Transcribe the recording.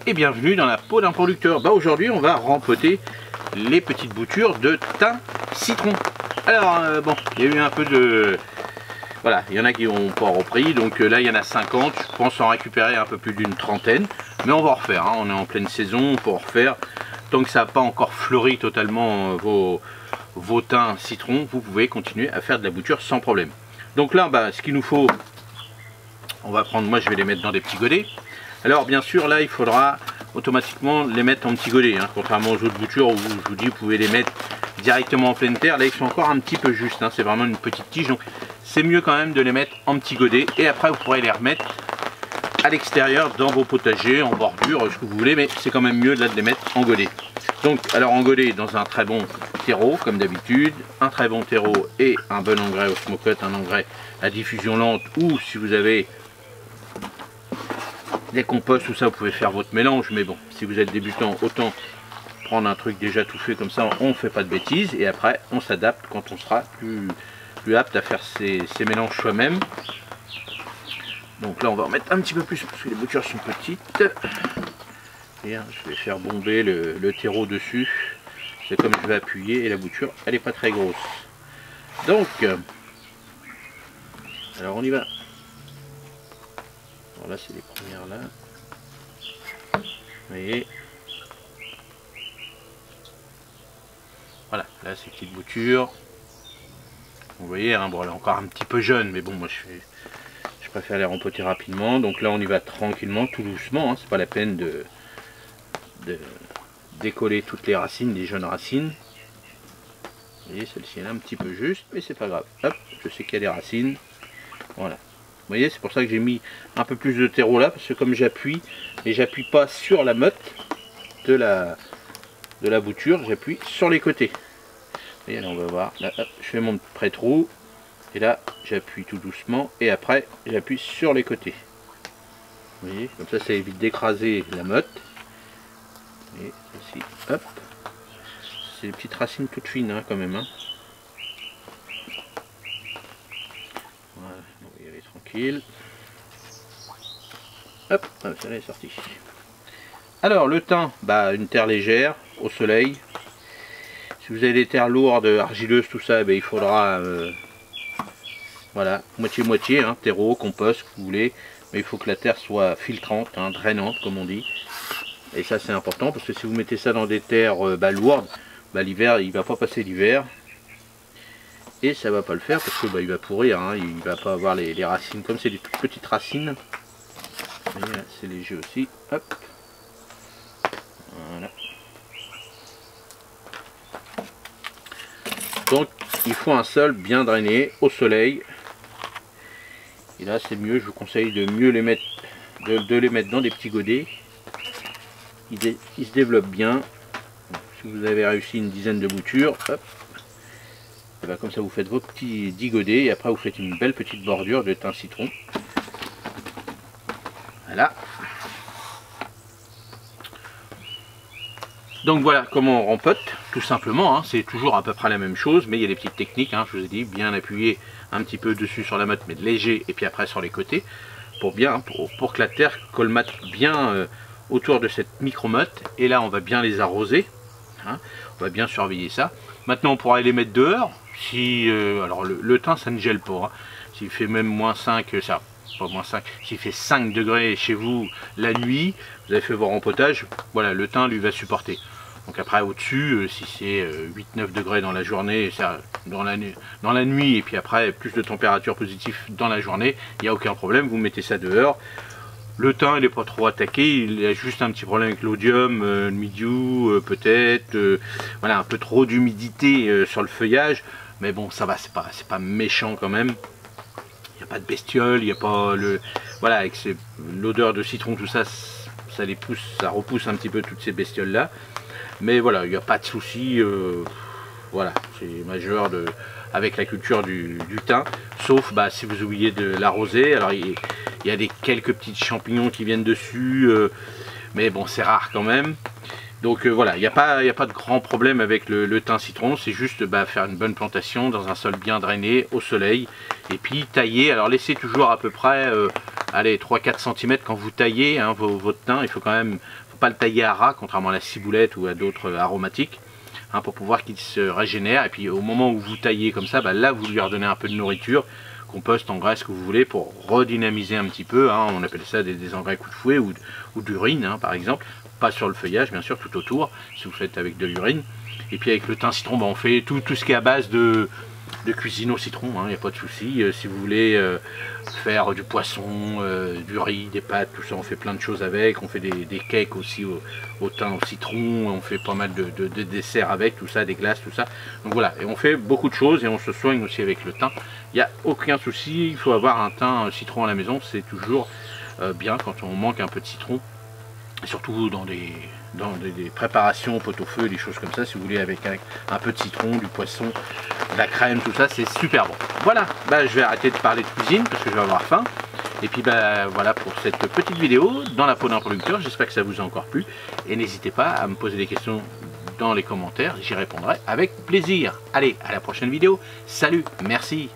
Et bienvenue dans la peau d'un producteur. Aujourd'hui on va rempoter les petites boutures de thym citron. Alors bon, il y a eu un peu de... Voilà, il y en a qui n'ont pas repris, donc là il y en a 50, je pense en récupérer un peu plus d'une trentaine. Mais on va en refaire, hein. On est en pleine saison, on peut en refaire. Tant que ça n'a pas encore fleuri totalement vos thym citron, vous pouvez continuer à faire de la bouture sans problème. Donc là, ce qu'il nous faut, on va prendre, moi je vais les mettre dans des petits godets. Alors bien sûr là il faudra automatiquement les mettre en petits godets, hein, contrairement aux autres boutures où je vous dis vous pouvez les mettre directement en pleine terre. Là ils sont encore un petit peu justes, hein, c'est vraiment une petite tige, donc c'est mieux quand même de les mettre en petits godets et après vous pourrez les remettre à l'extérieur dans vos potagers, en bordure, ce que vous voulez, mais c'est quand même mieux là de les mettre en godet. Donc alors en godet dans un très bon terreau comme d'habitude, un très bon terreau et un bon engrais Osmocote, un engrais à diffusion lente, ou si vous avez des composts ou ça vous pouvez faire votre mélange, mais bon si vous êtes débutant autant prendre un truc déjà tout fait comme ça, on ne fait pas de bêtises et après on s'adapte quand on sera plus apte à faire ces mélanges soi-même. Donc là on va en mettre un petit peu plus parce que les boutures sont petites et je vais faire bomber le terreau dessus, c'est comme je vais appuyer et la bouture elle n'est pas très grosse. Donc alors on y va. Alors là c'est les premières là, vous voyez, voilà, là ces petites boutures, vous voyez, hein, bon elle est encore un petit peu jeune, mais bon moi je préfère les rempoter rapidement. Donc là on y va tranquillement, tout doucement, hein, c'est pas la peine de décoller toutes les racines, les jeunes racines. Vous voyez, celle-ci elle est un petit peu juste, mais c'est pas grave, hop, je sais qu'il y a des racines, voilà. Vous voyez, c'est pour ça que j'ai mis un peu plus de terreau là, parce que comme j'appuie, et j'appuie pas sur la motte de la bouture, j'appuie sur les côtés. Vous voyez, là on va voir, là hop, je fais mon pré-trou, et là j'appuie tout doucement, et après j'appuie sur les côtés. Vous voyez, comme ça évite d'écraser la motte. Et ici, hop, c'est des petites racines toutes fines hein, quand même. Hein. Voilà, on va y aller tranquille. Hop, ça est sorti. Alors le thym, une terre légère, au soleil. Si vous avez des terres lourdes, argileuses, tout ça, il faudra voilà, moitié-moitié, hein, terreau, compost, que vous voulez. Mais il faut que la terre soit filtrante, hein, drainante comme on dit. Et ça c'est important parce que si vous mettez ça dans des terres lourdes, l'hiver il va pas passer l'hiver. Et ça va pas le faire parce que il va pourrir, hein, il va pas avoir les racines, comme c'est des toutes petites racines. C'est léger aussi, hop. Voilà. Donc il faut un sol bien drainé au soleil. Et là c'est mieux, je vous conseille de mieux les mettre, de les mettre dans des petits godets. Ils se développent bien. Si vous avez réussi une dizaine de boutures, hop. Et comme ça vous faites vos petits 10 godets et après vous faites une belle petite bordure de thym citron. Voilà. Donc voilà comment on rempote, tout simplement, hein. C'est toujours à peu près la même chose, mais il y a des petites techniques, hein, je vous ai dit, bien appuyer un petit peu dessus sur la motte, mais léger, et puis après sur les côtés, pour que la terre colmate bien autour de cette micro-motte. Et là on va bien les arroser, hein, on va bien surveiller ça. Maintenant on pourra les mettre dehors, si alors le thym ça ne gèle pas, hein. S'il fait même moins 5, ça, pas moins 5, s'il fait 5 degrés chez vous la nuit, vous avez fait vos rempotages, voilà, le thym lui va supporter. Donc après au-dessus, si c'est 8-9 degrés dans la journée, ça, dans la nuit, et puis après plus de température positive dans la journée, il n'y a aucun problème, vous mettez ça dehors. Le thym il n'est pas trop attaqué, il a juste un petit problème avec l'odium, le mildiou peut-être, voilà, un peu trop d'humidité sur le feuillage, mais bon ça va, c'est pas méchant quand même. Il n'y a pas de bestioles, il n'y a pas le... Voilà, avec l'odeur de citron, tout ça, ça les pousse, ça repousse un petit peu toutes ces bestioles là. Mais voilà, il n'y a pas de souci, voilà, c'est majeur avec la culture du thym, sauf si vous oubliez de l'arroser. Alors il y a quelques petits champignons qui viennent dessus, mais bon c'est rare quand même. Donc voilà, il n'y a pas de grand problème avec le thym citron, c'est juste faire une bonne plantation dans un sol bien drainé, au soleil, et puis tailler. Alors laissez toujours à peu près allez, 3-4 cm quand vous taillez hein, votre thym. Il faut quand même, faut pas le tailler à ras, contrairement à la ciboulette ou à d'autres aromatiques, hein, pour pouvoir qu'il se régénère. Et puis au moment où vous taillez comme ça, là vous lui redonnez un peu de nourriture, compost, engrais, ce que vous voulez, pour redynamiser un petit peu, hein. On appelle ça des engrais coup de fouet ou d'urine hein, par exemple. Pas sur le feuillage, bien sûr, tout autour, si vous faites avec de l'urine. Et puis avec le thym citron, on fait tout ce qui est à base de cuisine au citron, il n'y a pas de souci. Si vous voulez faire du poisson, du riz, des pâtes, tout ça, on fait plein de choses avec. On fait des cakes aussi au thym, au citron, on fait pas mal de desserts avec, tout ça, des glaces, tout ça. Donc voilà, et on fait beaucoup de choses et on se soigne aussi avec le thym. Il n'y a aucun souci, il faut avoir un thym citron à la maison, c'est toujours bien quand on manque un peu de citron. Surtout dans des préparations pot-au-feu, des choses comme ça, si vous voulez, avec un peu de citron, du poisson, de la crème, tout ça, c'est super bon. Voilà, je vais arrêter de parler de cuisine parce que je vais avoir faim. Et puis voilà pour cette petite vidéo dans la peau d'un producteur. J'espère que ça vous a encore plu. Et n'hésitez pas à me poser des questions dans les commentaires, j'y répondrai avec plaisir. Allez, à la prochaine vidéo. Salut, merci.